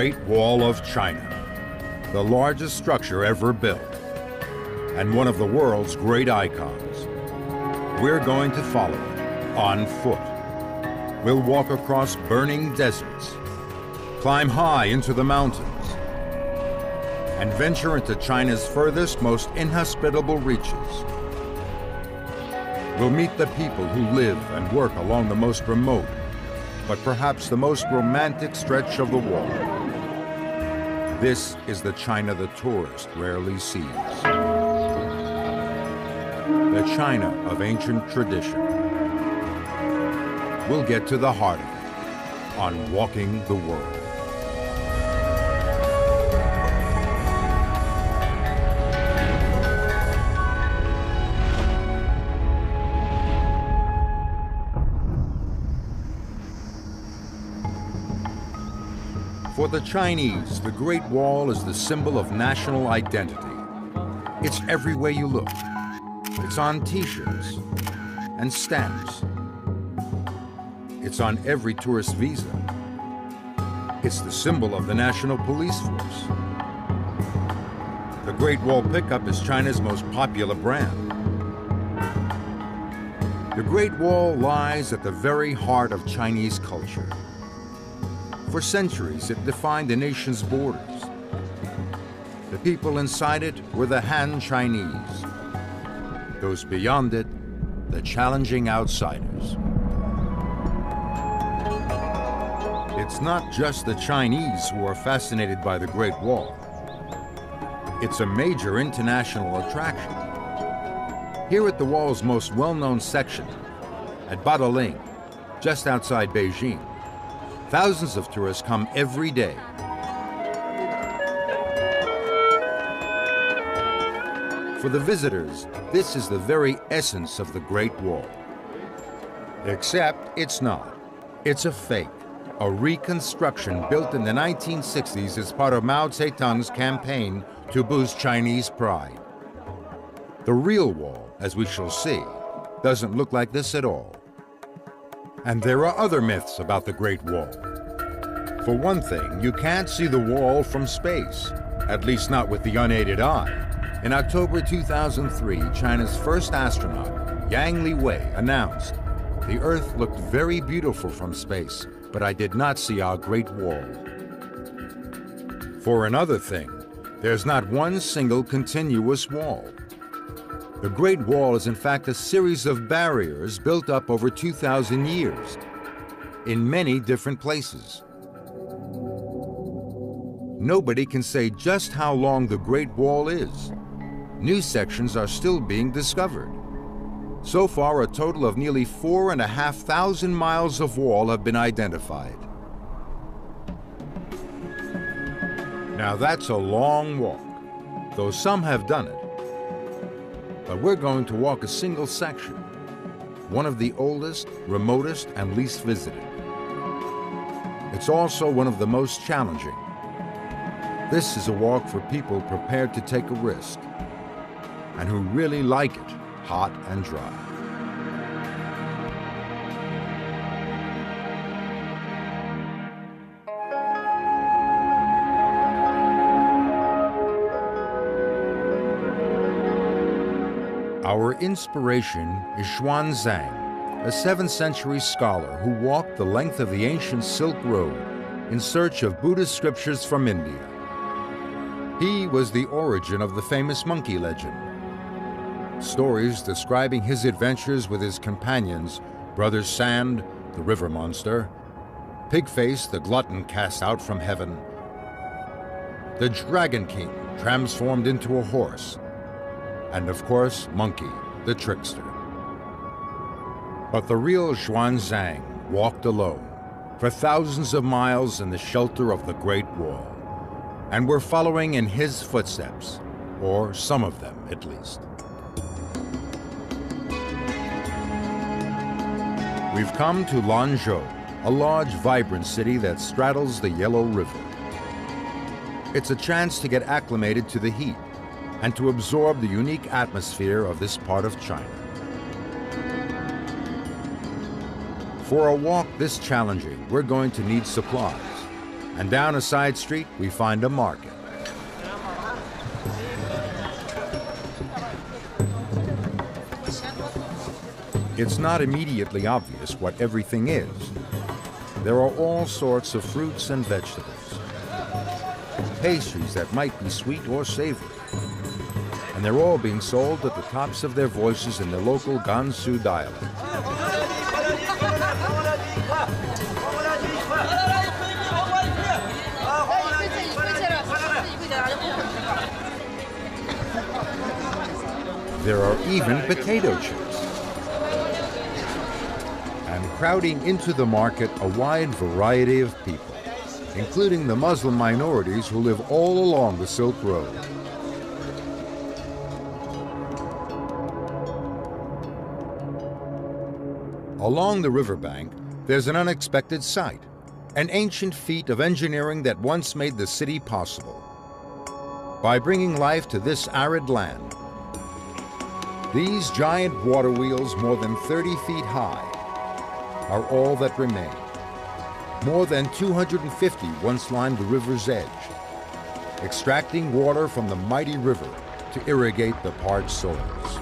Great Wall of China, the largest structure ever built, and one of the world's great icons. We're going to follow it on foot. We'll walk across burning deserts, climb high into the mountains, and venture into China's furthest, most inhospitable reaches. We'll meet the people who live and work along the most remote, but perhaps the most romantic stretch of the wall. This is the China the tourist rarely sees. The China of ancient tradition. We'll get to the heart of it on Walking the World. For the Chinese, the Great Wall is the symbol of national identity. It's everywhere you look. It's on T-shirts and stamps. It's on every tourist visa. It's the symbol of the national police force. The Great Wall pickup is China's most popular brand. The Great Wall lies at the very heart of Chinese culture. For centuries, it defined the nation's borders. The people inside it were the Han Chinese. Those beyond it, the challenging outsiders. It's not just the Chinese who are fascinated by the Great Wall. It's a major international attraction. Here at the wall's most well-known section, at Badaling, just outside Beijing, thousands of tourists come every day. For the visitors, this is the very essence of the Great Wall. Except it's not. It's a fake, a reconstruction built in the 1960s as part of Mao Zedong's campaign to boost Chinese pride. The real wall, as we shall see, doesn't look like this at all. And there are other myths about the Great Wall. For one thing, you can't see the wall from space, at least not with the unaided eye. In October 2003, China's first astronaut, Yang Liwei, announced, "The Earth looked very beautiful from space, but I did not see our Great Wall." For another thing, there's not one single continuous wall. The Great Wall is in fact a series of barriers built up over 2,000 years in many different places. Nobody can say just how long the Great Wall is. New sections are still being discovered. So far, a total of nearly 4,500 miles of wall have been identified. Now that's a long walk, though some have done it. But we're going to walk a single section, one of the oldest, remotest, and least visited. It's also one of the most challenging. This is a walk for people prepared to take a risk, and who really like it hot and dry. Our inspiration is Xuanzang, a 7th century scholar who walked the length of the ancient Silk Road in search of Buddhist scriptures from India. He was the origin of the famous monkey legend. Stories describing his adventures with his companions, Brother Sand, the river monster, Pigface, the glutton cast out from heaven, the Dragon King transformed into a horse, and of course, Monkey, the trickster. But the real Xuanzang walked alone for thousands of miles in the shelter of the Great Wall, and we're following in his footsteps, or some of them at least. We've come to Lanzhou, a large, vibrant city that straddles the Yellow River. It's a chance to get acclimated to the heat and to absorb the unique atmosphere of this part of China. For a walk this challenging, we're going to need supplies. And down a side street, we find a market. It's not immediately obvious what everything is. There are all sorts of fruits and vegetables, pastries that might be sweet or savory, and they're all being sold at the tops of their voices in the local Gansu dialect. There are even potato chips. And crowding into the market a wide variety of people, including the Muslim minorities who live all along the Silk Road. Along the riverbank, there's an unexpected sight, an ancient feat of engineering that once made the city possible. By bringing life to this arid land, these giant water wheels, more than 30 feet high, are all that remain. More than 250 once lined the river's edge, extracting water from the mighty river to irrigate the parched soils.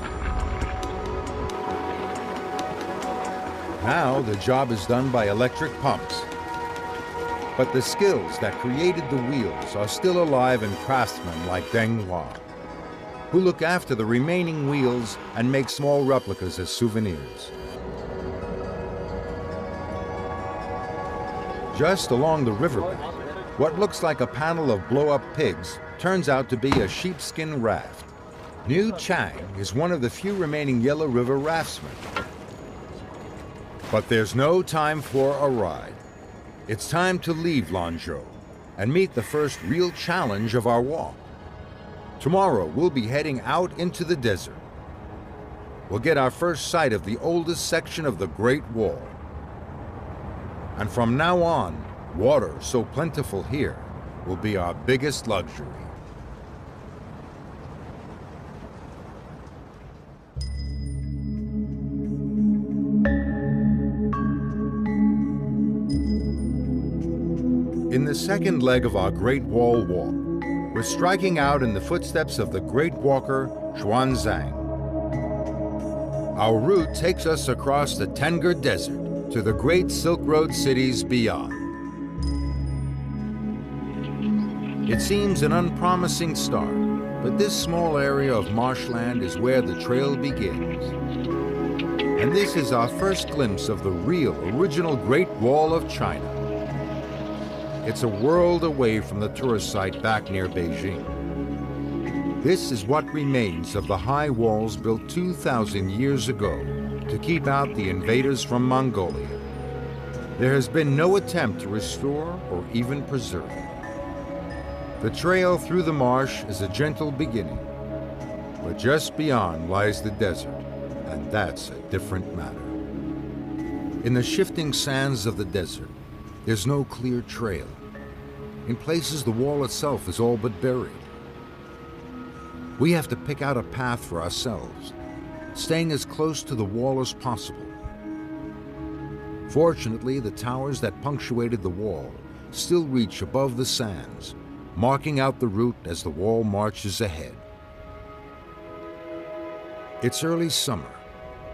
Now the job is done by electric pumps, but the skills that created the wheels are still alive in craftsmen like Deng Hua, who look after the remaining wheels and make small replicas as souvenirs. Just along the riverbank, what looks like a panel of blow-up pigs turns out to be a sheepskin raft. Niu Chang is one of the few remaining Yellow River raftsmen. But there's no time for a ride. It's time to leave Lanzhou and meet the first real challenge of our walk. Tomorrow, we'll be heading out into the desert. We'll get our first sight of the oldest section of the Great Wall. And from now on, water so plentiful here will be our biggest luxury. In the second leg of our Great Wall walk, we're striking out in the footsteps of the great walker Xuanzang. Our route takes us across the Tengger Desert to the great Silk Road cities beyond. It seems an unpromising start, but this small area of marshland is where the trail begins. And this is our first glimpse of the real, original Great Wall of China. It's a world away from the tourist site back near Beijing. This is what remains of the high walls built 2,000 years ago to keep out the invaders from Mongolia. There has been no attempt to restore or even preserve it. The trail through the marsh is a gentle beginning, but just beyond lies the desert, and that's a different matter. In the shifting sands of the desert, there's no clear trail. In places, the wall itself is all but buried. We have to pick out a path for ourselves, staying as close to the wall as possible. Fortunately, the towers that punctuated the wall still reach above the sands, marking out the route as the wall marches ahead. It's early summer,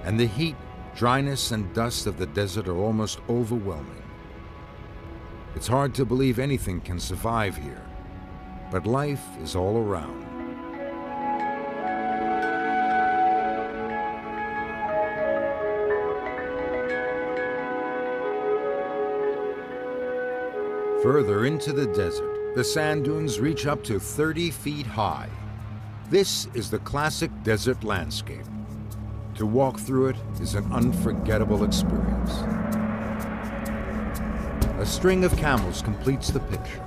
and the heat, dryness, and dust of the desert are almost overwhelming. It's hard to believe anything can survive here, but life is all around. Further into the desert, the sand dunes reach up to 30 feet high. This is the classic desert landscape. To walk through it is an unforgettable experience. A string of camels completes the picture.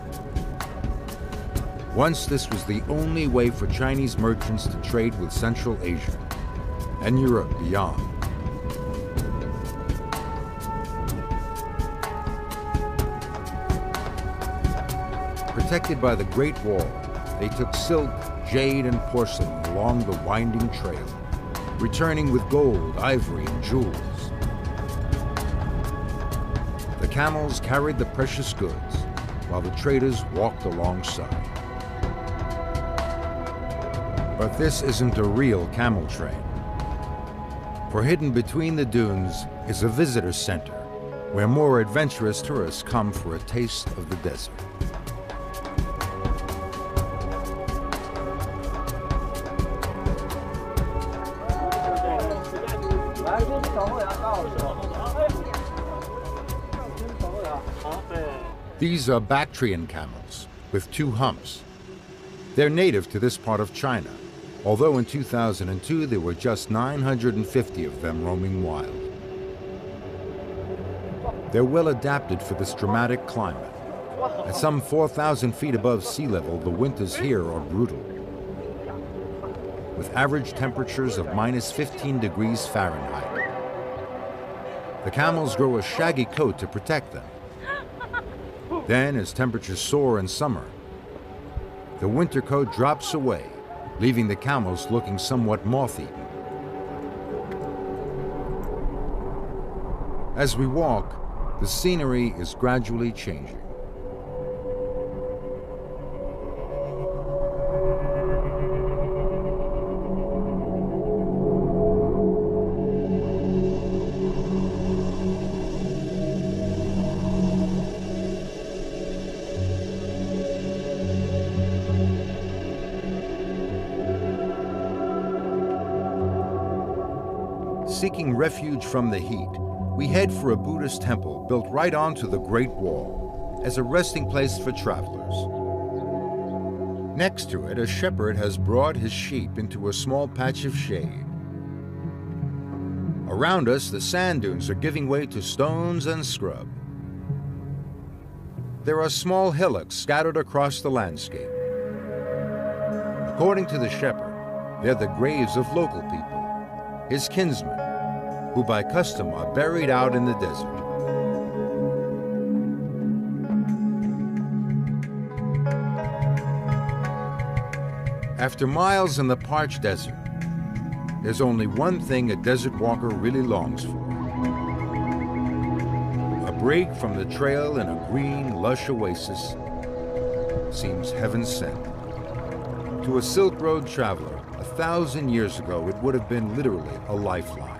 Once this was the only way for Chinese merchants to trade with Central Asia and Europe beyond. Protected by the Great Wall, they took silk, jade, and porcelain along the winding trail, returning with gold, ivory, and jewels. The camels carried the precious goods, while the traders walked alongside. But this isn't a real camel train. For hidden between the dunes is a visitor center where more adventurous tourists come for a taste of the desert. These are Bactrian camels with 2 humps. They're native to this part of China, although in 2002 there were just 950 of them roaming wild. They're well adapted for this dramatic climate. At some 4,000 feet above sea level, the winters here are brutal, with average temperatures of -15 degrees Fahrenheit. The camels grow a shaggy coat to protect them. Then, as temperatures soar in summer, the winter coat drops away, leaving the camels looking somewhat moth-eaten. As we walk, the scenery is gradually changing. Seeking refuge from the heat, we head for a Buddhist temple built right onto the Great Wall as a resting place for travelers. Next to it, a shepherd has brought his sheep into a small patch of shade. Around us, the sand dunes are giving way to stones and scrub. There are small hillocks scattered across the landscape. According to the shepherd, they're the graves of local people, his kinsmen, who by custom are buried out in the desert. After miles in the parched desert, there's only one thing a desert walker really longs for: a break from the trail in a green, lush oasis. Seems heaven sent. To a Silk Road traveler, 1,000 years ago, it would have been literally a lifeline.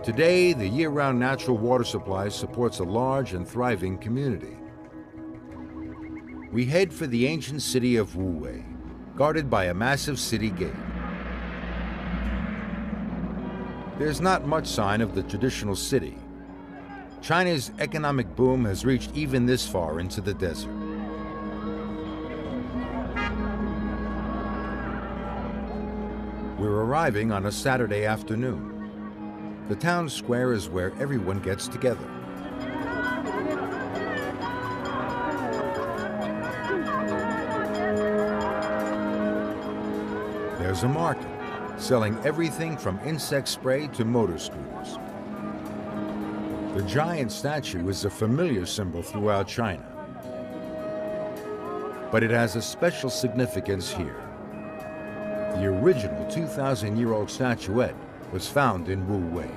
Today, the year-round natural water supply supports a large and thriving community. We head for the ancient city of Wuwei, guarded by a massive city gate. There's not much sign of the traditional city. China's economic boom has reached even this far into the desert. We're arriving on a Saturday afternoon. The town square is where everyone gets together. There's a market, selling everything from insect spray to motor scooters. The giant statue is a familiar symbol throughout China, but it has a special significance here. The original 2,000-year-old statuette was found in Wuwei.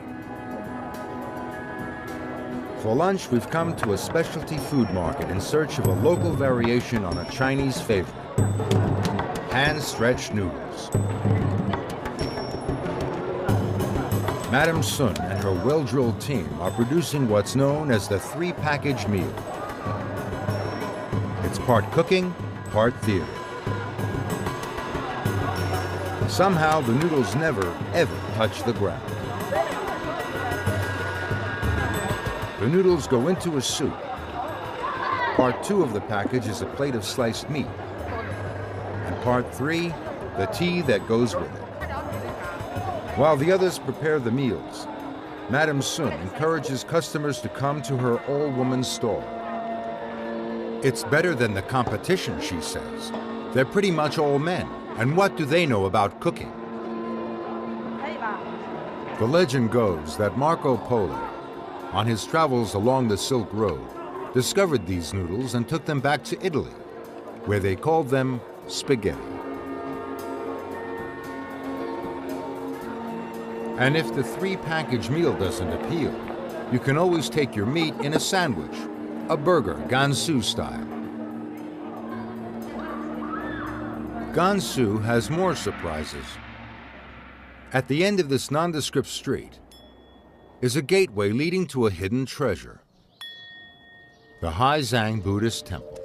For lunch, we've come to a specialty food market in search of a local variation on a Chinese favorite: hand-stretched noodles. Madame Sun and her well-drilled team are producing what's known as the 3-package meal. It's part cooking, part theater. Somehow, the noodles never, ever touch the ground. The noodles go into a soup. Part 2 of the package is a plate of sliced meat. And part 3, the tea that goes with it. While the others prepare the meals, Madame Sun encourages customers to come to her all-woman stall. It's better than the competition, she says. They're pretty much all men, and what do they know about cooking? The legend goes that Marco Polo, on his travels along the Silk Road, discovered these noodles and took them back to Italy, where they called them spaghetti. And if the 3-package meal doesn't appeal, you can always take your meat in a sandwich a burger Gansu style. Gansu has more surprises. At the end of this nondescript street is a gateway leading to a hidden treasure, the Haizang Buddhist Temple.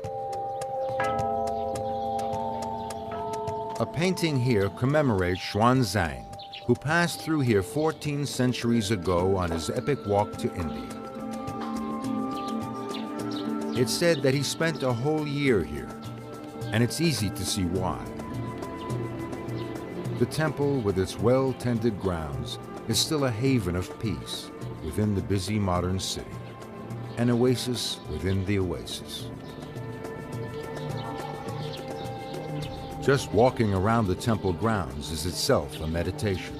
A painting here commemorates Xuanzang, who passed through here 14 centuries ago on his epic walk to India. It's said that he spent a whole year here, and it's easy to see why. The temple, with its well-tended grounds, is still a haven of peace within the busy modern city, an oasis within the oasis. Just walking around the temple grounds is itself a meditation.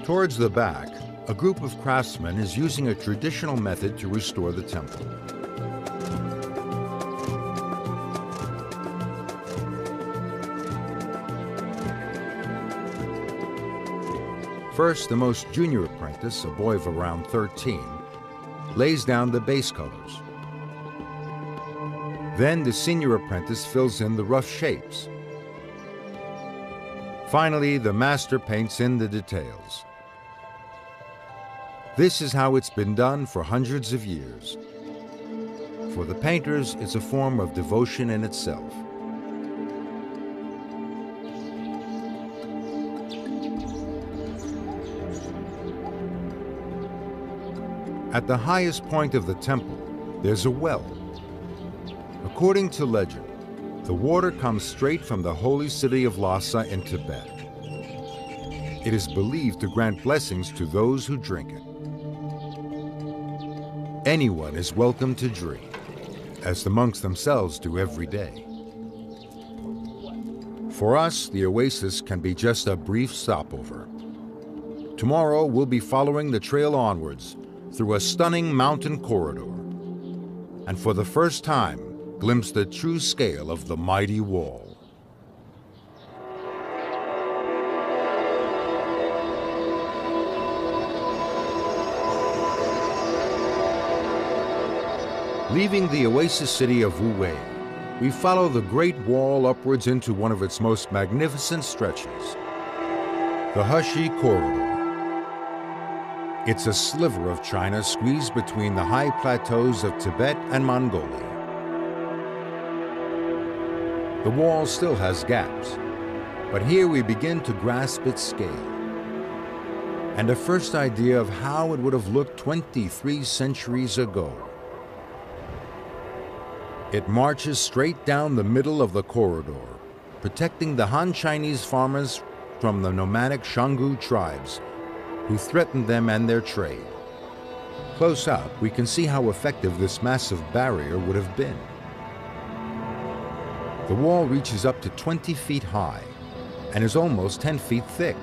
Towards the back, a group of craftsmen is using a traditional method to restore the temple. First, the most junior apprentice, a boy of around 13, lays down the base colors. Then the senior apprentice fills in the rough shapes. Finally, the master paints in the details. This is how it's been done for hundreds of years. For the painters, it's a form of devotion in itself. At the highest point of the temple, there's a well. According to legend, the water comes straight from the holy city of Lhasa in Tibet. It is believed to grant blessings to those who drink it. Anyone is welcome to drink, as the monks themselves do every day. For us, the oasis can be just a brief stopover. Tomorrow, we'll be following the trail onwards through a stunning mountain corridor, and for the first time, glimpse the true scale of the mighty wall. Leaving the oasis city of Wuwei, we follow the Great Wall upwards into one of its most magnificent stretches, the Heshi Corridor. It's a sliver of China squeezed between the high plateaus of Tibet and Mongolia. The wall still has gaps, but here we begin to grasp its scale and a first idea of how it would have looked 23 centuries ago. It marches straight down the middle of the corridor, protecting the Han Chinese farmers from the nomadic Shangu tribes who threatened them and their trade. Close up, we can see how effective this massive barrier would have been. The wall reaches up to 20 feet high and is almost 10 feet thick,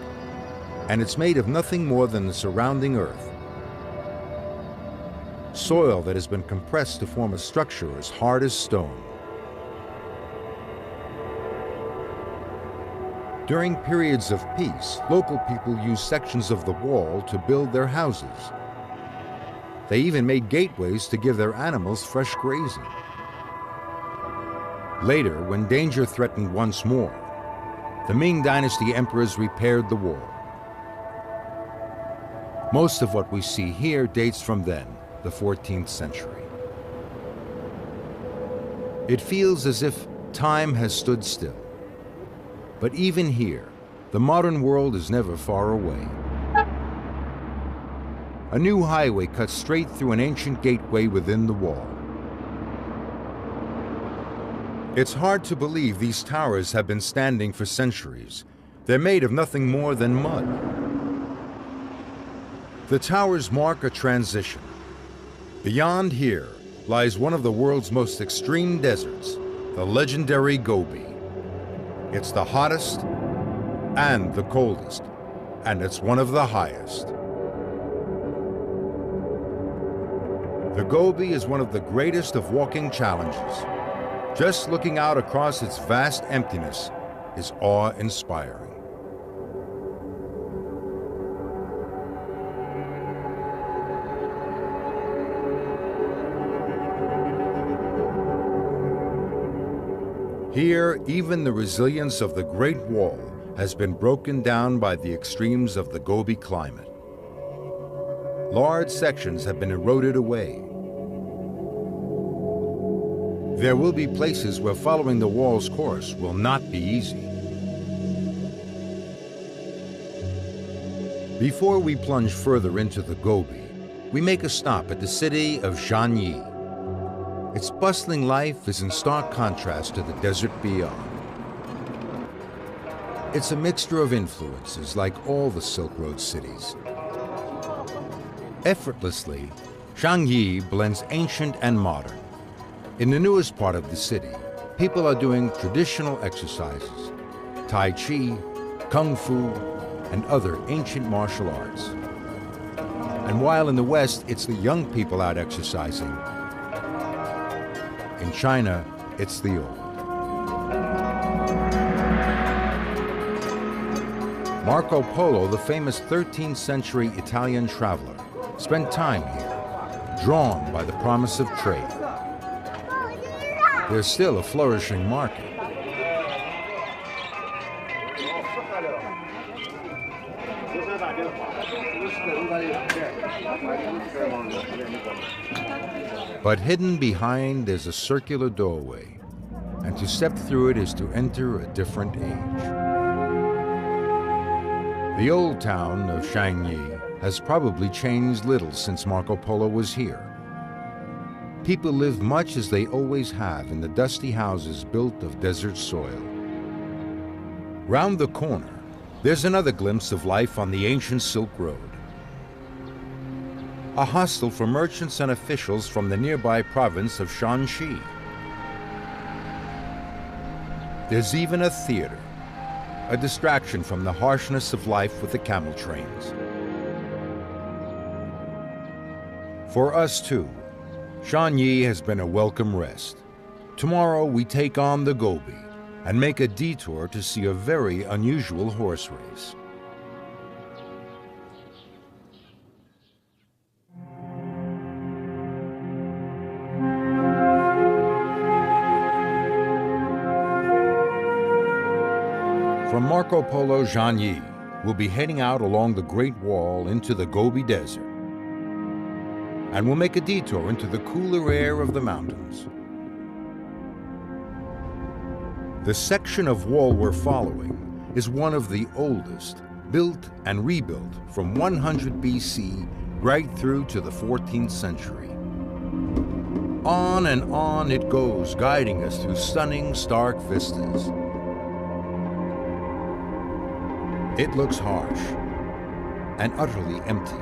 and it's made of nothing more than the surrounding earth. Soil that has been compressed to form a structure as hard as stone. During periods of peace, local people used sections of the wall to build their houses. They even made gateways to give their animals fresh grazing. Later, when danger threatened once more, the Ming Dynasty emperors repaired the wall. Most of what we see here dates from then, the 14th century. It feels as if time has stood still. But even here, the modern world is never far away. A new highway cuts straight through an ancient gateway within the wall. It's hard to believe these towers have been standing for centuries. They're made of nothing more than mud. The towers mark a transition. Beyond here lies one of the world's most extreme deserts, the legendary Gobi. It's the hottest and the coldest, and it's one of the highest. The Gobi is one of the greatest of walking challenges. Just looking out across its vast emptiness is awe-inspiring. Here, even the resilience of the Great Wall has been broken down by the extremes of the Gobi climate. Large sections have been eroded away. There will be places where following the wall's course will not be easy. Before we plunge further into the Gobi, we make a stop at the city of Zhangyi. Its bustling life is in stark contrast to the desert beyond. It's a mixture of influences like all the Silk Road cities. Effortlessly, Zhangyi blends ancient and modern. In the newest part of the city, people are doing traditional exercises, Tai Chi, Kung Fu, and other ancient martial arts. And while in the West, it's the young people out exercising, in China, it's the old. Marco Polo, the famous 13th century Italian traveler, spent time here, drawn by the promise of trade. There's still a flourishing market. But hidden behind there's a circular doorway, and to step through it is to enter a different age. The old town of Zhangyi has probably changed little since Marco Polo was here. People live much as they always have in the dusty houses built of desert soil. Round the corner, there's another glimpse of life on the ancient Silk Road. A hostel for merchants and officials from the nearby province of Shanxi. There's even a theater, a distraction from the harshness of life with the camel trains. For us too, Zhangyi has been a welcome rest. Tomorrow we take on the Gobi and make a detour to see a very unusual horse race. From Marco Polo Zhangyi, we'll be heading out along the Great Wall into the Gobi Desert. And we'll make a detour into the cooler air of the mountains. The section of wall we're following is one of the oldest, built and rebuilt from 100 BC right through to the 14th century. On and on it goes, guiding us through stunning, stark vistas. It looks harsh and utterly empty,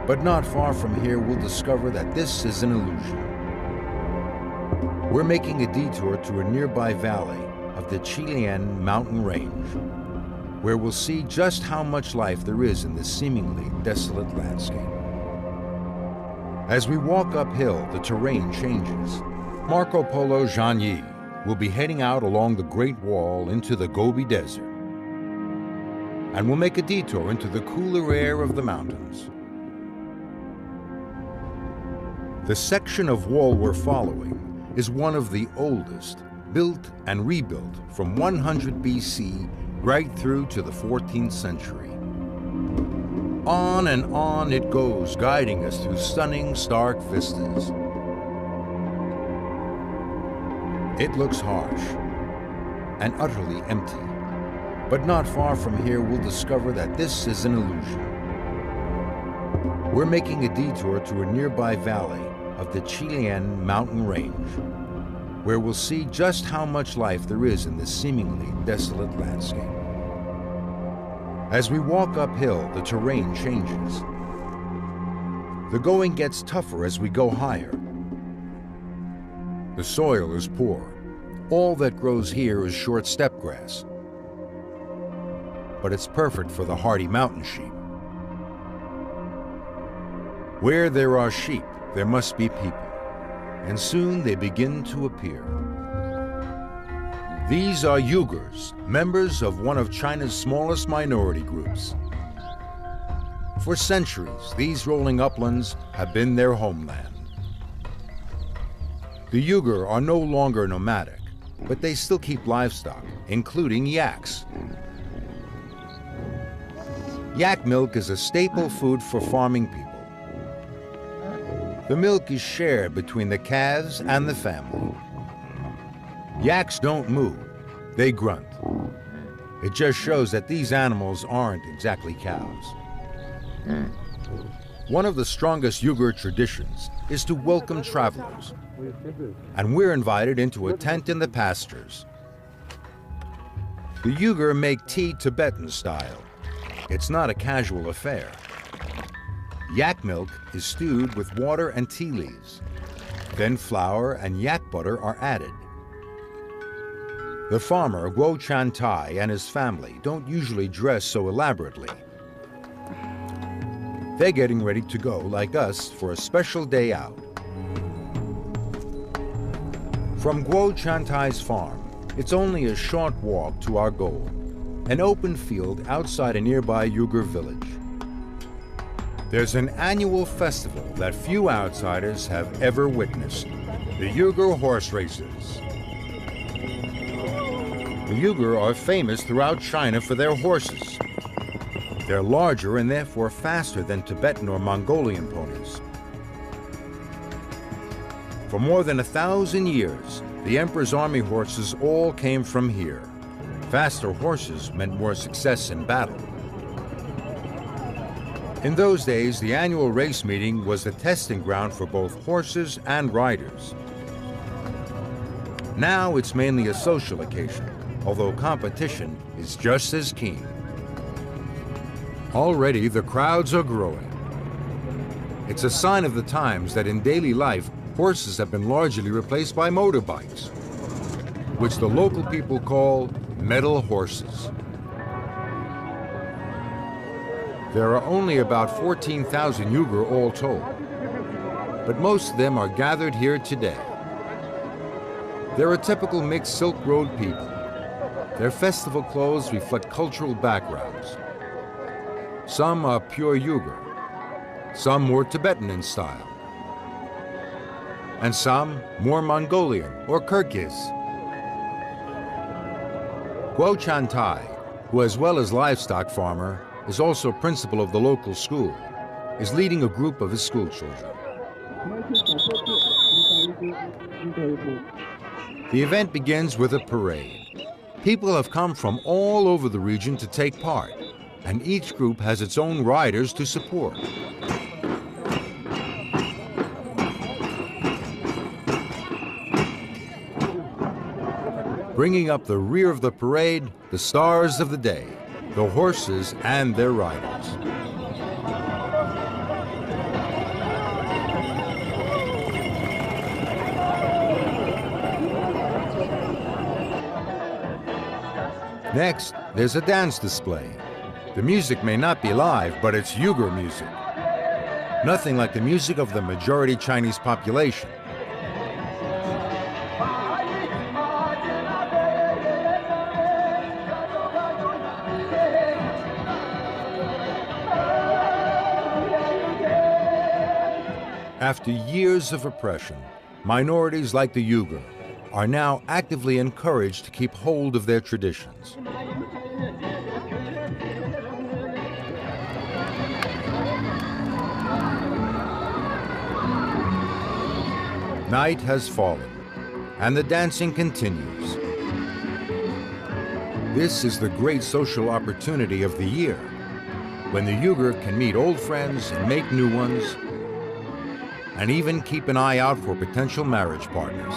but not far from here we'll discover that this is an illusion. We're making a detour to a nearby valley of the Qilian mountain range, where we'll see just how much life there is in this seemingly desolate landscape. As we walk uphill, the terrain changes. Marco Polo Zhangyi will be heading out along the Great Wall into the Gobi Desert, and we'll make a detour into the cooler air of the mountains. The section of wall we're following is one of the oldest, built and rebuilt from 100 BC right through to the 14th century. On and on it goes, guiding us through stunning, stark vistas. It looks harsh and utterly empty, but not far from here we'll discover that this is an illusion. We're making a detour to a nearby valley of the Qilian mountain range, where we'll see just how much life there is in this seemingly desolate landscape. As we walk uphill, the terrain changes. The going gets tougher as we go higher. The soil is poor. All that grows here is short steppe grass, but it's perfect for the hardy mountain sheep. Where there are sheep, there must be people, and soon they begin to appear. These are Uyghurs, members of one of China's smallest minority groups. For centuries, these rolling uplands have been their homeland. The Uyghur are no longer nomadic, but they still keep livestock, including yaks. Yak milk is a staple food for farming people. The milk is shared between the calves and the family. Yaks don't moo, they grunt. It just shows that these animals aren't exactly cows. One of the strongest Uyghur traditions is to welcome travelers, and we're invited into a tent in the pastures. The Uyghur make tea Tibetan style. It's not a casual affair. Yak milk is stewed with water and tea leaves. Then flour and yak butter are added. The farmer, Guo Chan Tai, and his family don't usually dress so elaborately. They're getting ready to go, like us, for a special day out. From Guo Chan Tai's farm, it's only a short walk to our goal, an open field outside a nearby Uyghur village. There's an annual festival that few outsiders have ever witnessed, the Uyghur horse races. The Uyghur are famous throughout China for their horses. They're larger and therefore faster than Tibetan or Mongolian ponies. For more than 1,000 years, the emperor's army horses all came from here. Faster horses meant more success in battle. In those days, the annual race meeting was the testing ground for both horses and riders. Now it's mainly a social occasion, although competition is just as keen. Already the crowds are growing. It's a sign of the times that in daily life, horses have been largely replaced by motorbikes, which the local people call metal horses. There are only about 14,000 Uyghur all told, but most of them are gathered here today. They're a typical mixed Silk Road people. Their festival clothes reflect cultural backgrounds. Some are pure Uyghur, some more Tibetan in style, and some more Mongolian or Kyrgyz. Guo Chan Tai, who as well as livestock farmer, is also principal of the local school, is leading a group of his school children. The event begins with a parade. People have come from all over the region to take part, and each group has its own riders to support. Bringing up the rear of the parade, the stars of the day, the horses and their riders. Next, there's a dance display. The music may not be live, but it's Uyghur music. Nothing like the music of the majority Chinese population. After years of oppression, minorities like the Uyghur are now actively encouraged to keep hold of their traditions. Night has fallen, and the dancing continues. This is the great social opportunity of the year, when the Uyghur can meet old friends and make new ones, and even keep an eye out for potential marriage partners.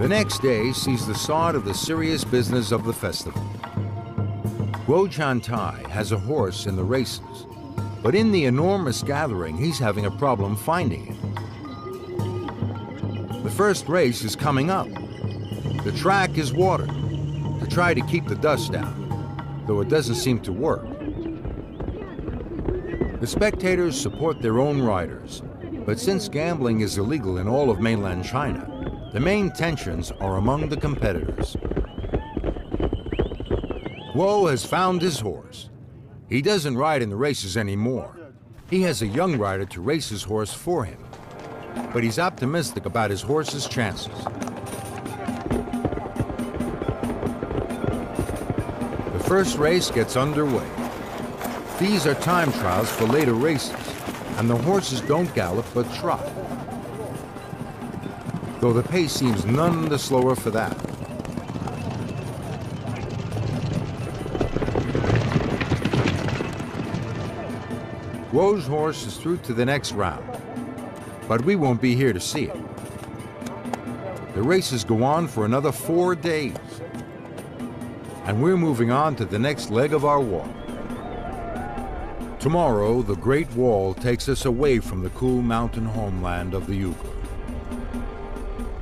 The next day sees the start of the serious business of the festival. Guo Chan Tai has a horse in the races, but in the enormous gathering, he's having a problem finding it. The first race is coming up. The track is watered to try to keep the dust down, though it doesn't seem to work. The spectators support their own riders, But since gambling is illegal in all of mainland China, the main tensions are among the competitors. Guo has found his horse. He doesn't ride in the races anymore. He has a young rider to race his horse for him, but he's optimistic about his horse's chances. The first race gets underway. These are time trials for later races, and the horses don't gallop but trot, though the pace seems none the slower for that. Guo's horse is through to the next round, but we won't be here to see it. The races go on for another 4 days, and we're moving on to the next leg of our walk. Tomorrow, the Great Wall takes us away from the cool mountain homeland of the Uyghur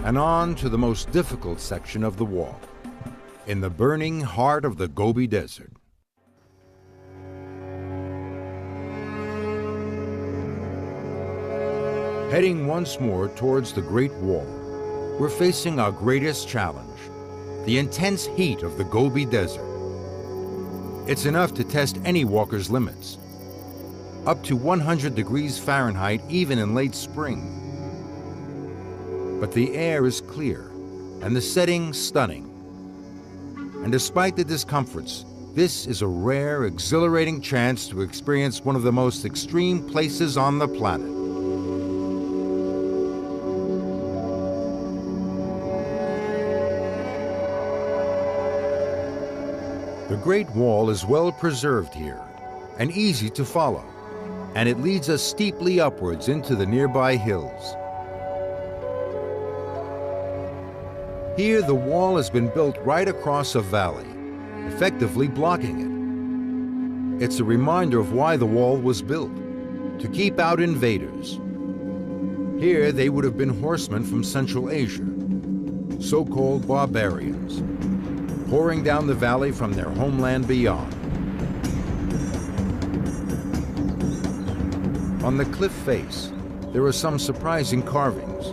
and on to the most difficult section of the walk, in the burning heart of the Gobi Desert. Heading once more towards the Great Wall, we're facing our greatest challenge, the intense heat of the Gobi Desert. It's enough to test any walker's limits, up to 100 degrees Fahrenheit even in late spring. But the air is clear and the setting stunning. And despite the discomforts, this is a rare, exhilarating chance to experience one of the most extreme places on the planet. The Great Wall is well preserved here and easy to follow, and it leads us steeply upwards into the nearby hills. Here, the wall has been built right across a valley, effectively blocking it. It's a reminder of why the wall was built, to keep out invaders. Here, they would have been horsemen from Central Asia, so-called barbarians, pouring down the valley from their homeland beyond. On the cliff face, there are some surprising carvings.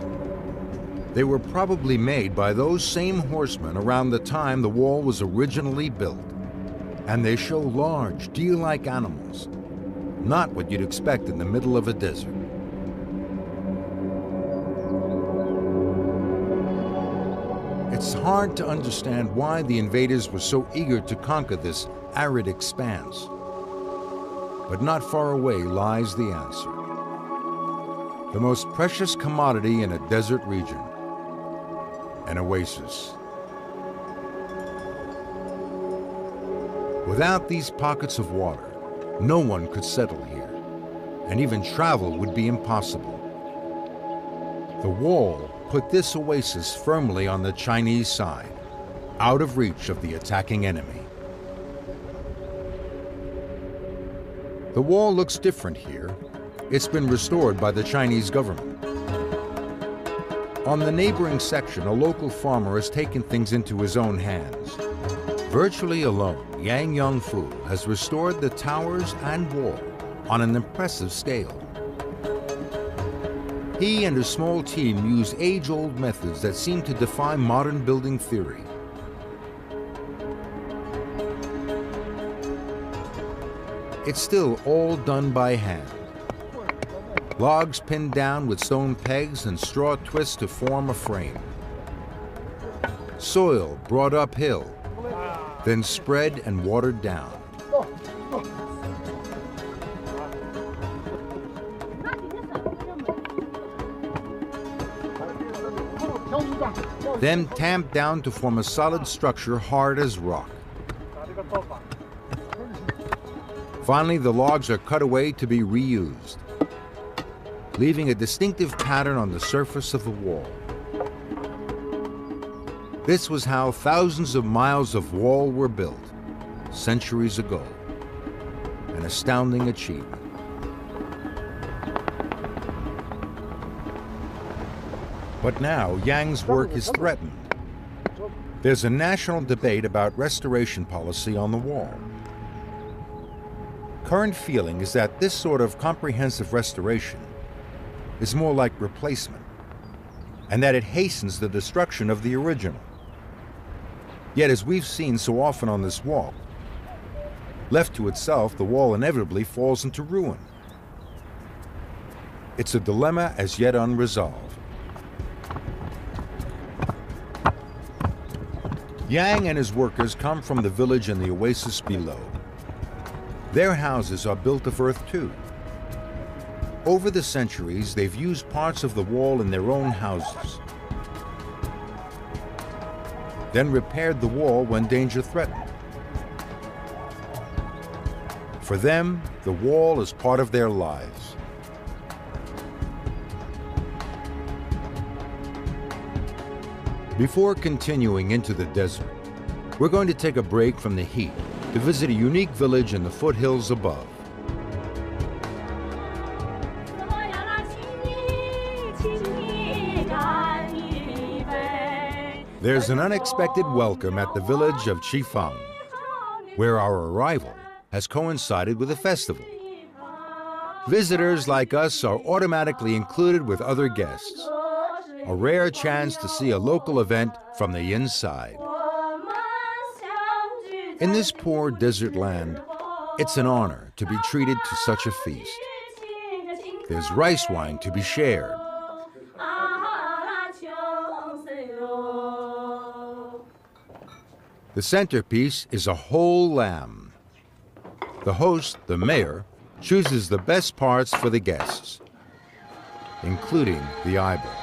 They were probably made by those same horsemen around the time the wall was originally built. And they show large, deer-like animals, not what you'd expect in the middle of a desert. It's hard to understand why the invaders were so eager to conquer this arid expanse. But not far away lies the answer. The most precious commodity in a desert region, an oasis. Without these pockets of water, no one could settle here, and even travel would be impossible. The wall put this oasis firmly on the Chinese side, out of reach of the attacking enemy. The wall looks different here. It's been restored by the Chinese government. On the neighboring section, a local farmer has taken things into his own hands. Virtually alone, Yang Yongfu has restored the towers and wall on an impressive scale. He and a small team use age-old methods that seem to defy modern building theory. It's still all done by hand. Logs pinned down with stone pegs and straw twists to form a frame. Soil brought uphill, then spread and watered down. Then tamped down to form a solid structure hard as rock. Finally, the logs are cut away to be reused, leaving a distinctive pattern on the surface of the wall. This was how thousands of miles of wall were built centuries ago. An astounding achievement. But now, Yang's work is threatened. There's a national debate about restoration policy on the wall. Current feeling is that this sort of comprehensive restoration is more like replacement, and that it hastens the destruction of the original. Yet, as we've seen so often on this walk, left to itself, the wall inevitably falls into ruin. It's a dilemma as yet unresolved. Yang and his workers come from the village and the oasis below. Their houses are built of earth too. Over the centuries, they've used parts of the wall in their own houses, then repaired the wall when danger threatened. For them, the wall is part of their lives. Before continuing into the desert, we're going to take a break from the heat to visit a unique village in the foothills above. There's an unexpected welcome at the village of Chifang, where our arrival has coincided with a festival. Visitors like us are automatically included with other guests, a rare chance to see a local event from the inside. In this poor desert land, it's an honor to be treated to such a feast. There's rice wine to be shared. The centerpiece is a whole lamb. The host, the mayor, chooses the best parts for the guests, including the eyeballs.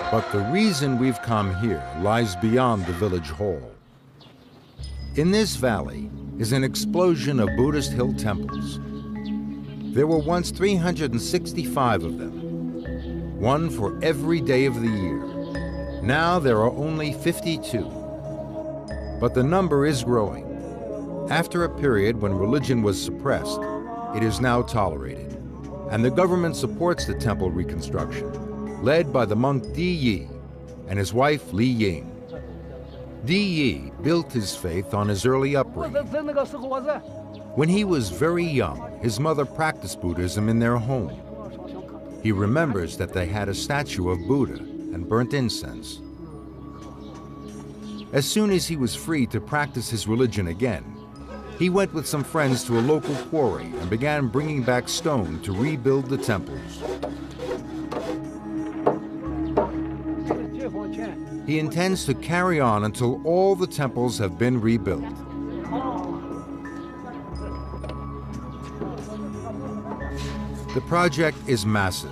But the reason we've come here lies beyond the village hall. In this valley is an explosion of Buddhist hill temples. There were once 365 of them, one for every day of the year. Now there are only 52. But the number is growing. After a period when religion was suppressed, it is now tolerated, and the government supports the temple reconstruction, led by the monk Di Yi and his wife Li Ying. Di Yi built his faith on his early upbringing. When he was very young, his mother practiced Buddhism in their home. He remembers that they had a statue of Buddha and burnt incense. As soon as he was free to practice his religion again, he went with some friends to a local quarry and began bringing back stone to rebuild the temples. He intends to carry on until all the temples have been rebuilt. The project is massive.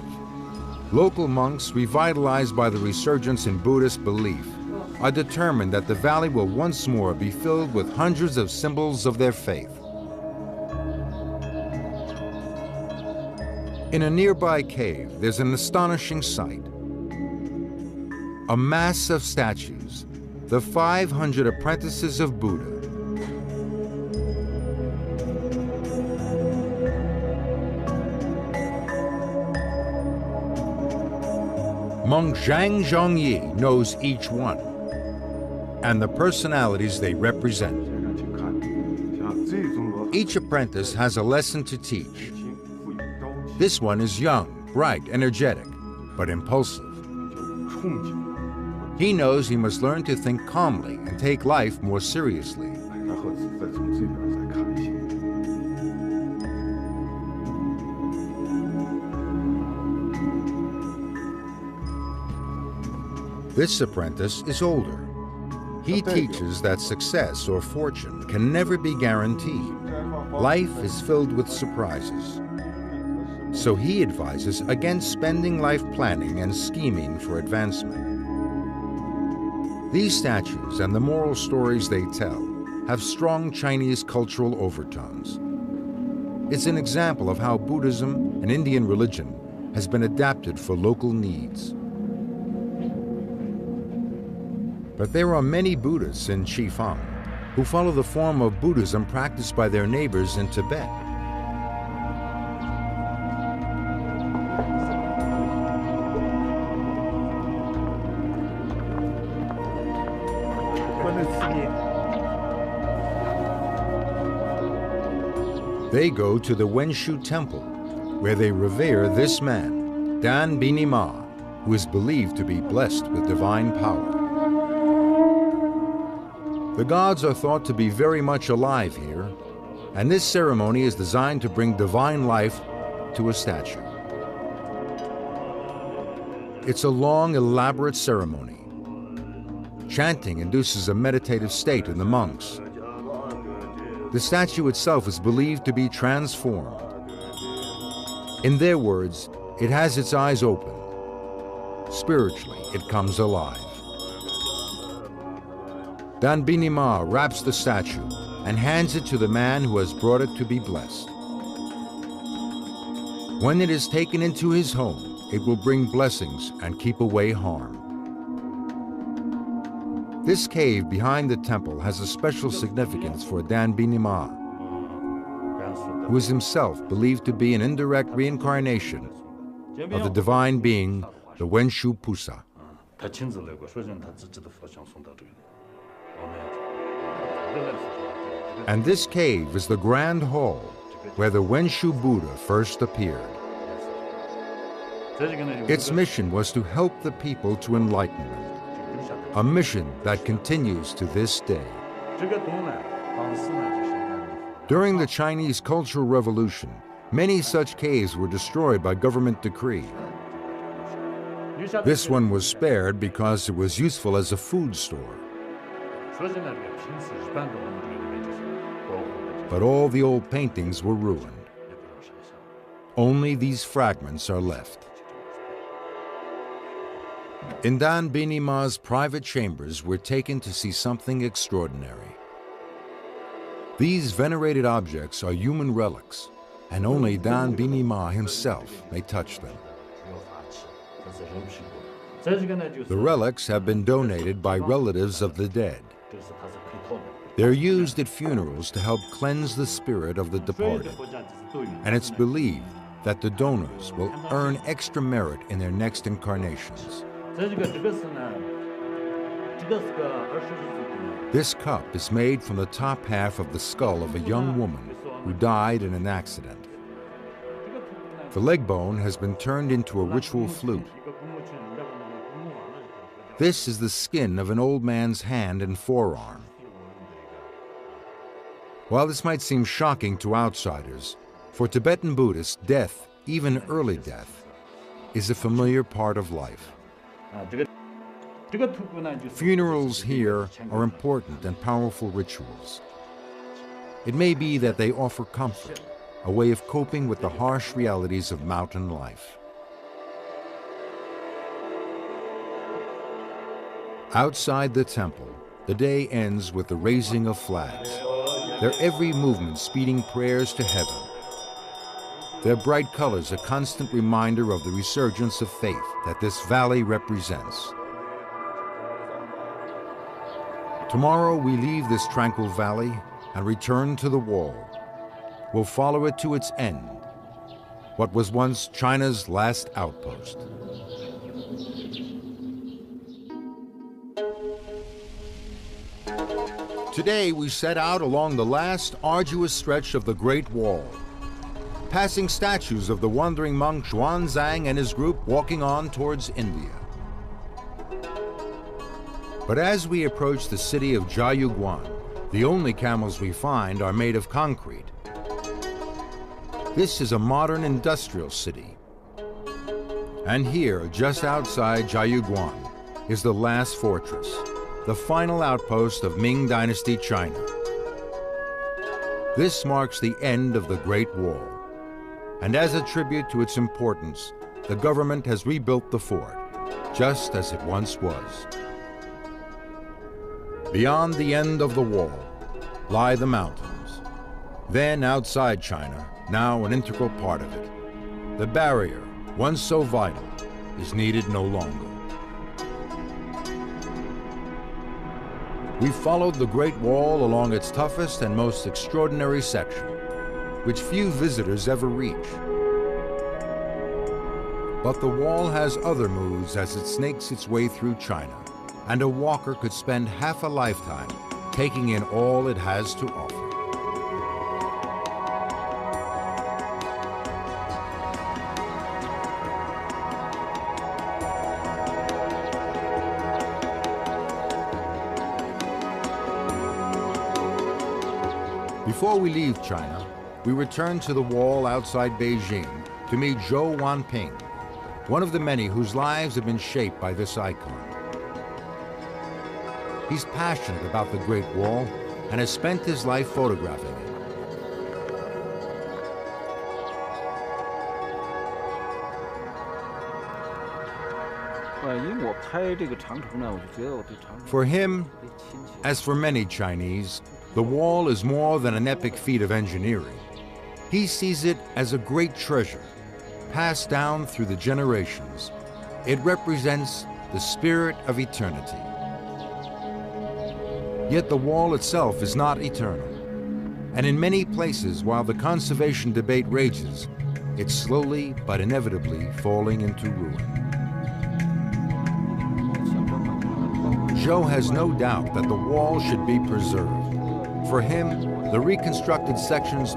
Local monks, revitalized by the resurgence in Buddhist belief, are determined that the valley will once more be filled with hundreds of symbols of their faith. In a nearby cave, there's an astonishing sight. A mass of statues, the 500 apprentices of Buddha. Monk Zhang Zhongyi knows each one and the personalities they represent. Each apprentice has a lesson to teach. This one is young, bright, energetic, but impulsive. He knows he must learn to think calmly and take life more seriously. This apprentice is older. He teaches that success or fortune can never be guaranteed. Life is filled with surprises. So he advises against spending life planning and scheming for advancement. These statues and the moral stories they tell have strong Chinese cultural overtones. It's an example of how Buddhism, an Indian religion, has been adapted for local needs. But there are many Buddhists in Chifang who follow the form of Buddhism practiced by their neighbors in Tibet. They go to the Wenshu Temple, where they revere this man, Dan Bini Ma, who is believed to be blessed with divine power. The gods are thought to be very much alive here, and this ceremony is designed to bring divine life to a statue. It's a long, elaborate ceremony. Chanting induces a meditative state in the monks. The statue itself is believed to be transformed. In their words, it has its eyes open. Spiritually, it comes alive. Dan Bini Ma wraps the statue and hands it to the man who has brought it to be blessed. When it is taken into his home, it will bring blessings and keep away harm. This cave behind the temple has a special significance for Dan Bini Ma, who is himself believed to be an indirect reincarnation of the divine being, the Wenshu Pusa. And this cave is the Grand Hall where the Wenshu Buddha first appeared. Its mission was to help the people to enlightenment, a mission that continues to this day. During the Chinese Cultural Revolution, many such caves were destroyed by government decree. This one was spared because it was useful as a food store. But all the old paintings were ruined. Only these fragments are left. In Dan Bini Ma's private chambers, we're taken to see something extraordinary. These venerated objects are human relics, and only Dan Bini Ma himself may touch them. The relics have been donated by relatives of the dead. They're used at funerals to help cleanse the spirit of the departed, and it's believed that the donors will earn extra merit in their next incarnations. This cup is made from the top half of the skull of a young woman who died in an accident. The leg bone has been turned into a ritual flute. This is the skin of an old man's hand and forearm. While this might seem shocking to outsiders, for Tibetan Buddhists, death, even early death, is a familiar part of life. Funerals here are important and powerful rituals. It may be that they offer comfort, a way of coping with the harsh realities of mountain life. Outside the temple, the day ends with the raising of flags, their every movement speeding prayers to heaven. Their bright colors a constant reminder of the resurgence of faith that this valley represents. Tomorrow we leave this tranquil valley and return to the wall. We'll follow it to its end, what was once China's last outpost. Today we set out along the last arduous stretch of the Great Wall, passing statues of the wandering monk Xuanzang and his group walking on towards India. But as we approach the city of Jiayuguan, the only camels we find are made of concrete. This is a modern industrial city. And here, just outside Jiayuguan, is the last fortress, the final outpost of Ming Dynasty China. This marks the end of the Great Wall. And as a tribute to its importance, the government has rebuilt the fort, just as it once was. Beyond the end of the wall lie the mountains. Then outside China, now an integral part of it, the barrier, once so vital, is needed no longer. We followed the Great Wall along its toughest and most extraordinary section, which few visitors ever reach. But the wall has other moves as it snakes its way through China, and a walker could spend half a lifetime taking in all it has to offer. Before we leave China, we return to the wall outside Beijing to meet Zhou Wanping, one of the many whose lives have been shaped by this icon. He's passionate about the Great Wall and has spent his life photographing it. For him, as for many Chinese, the wall is more than an epic feat of engineering. He sees it as a great treasure, passed down through the generations. It represents the spirit of eternity. Yet the wall itself is not eternal. And in many places, while the conservation debate rages, it's slowly but inevitably falling into ruin. Zhou has no doubt that the wall should be preserved. For him, the reconstructed sections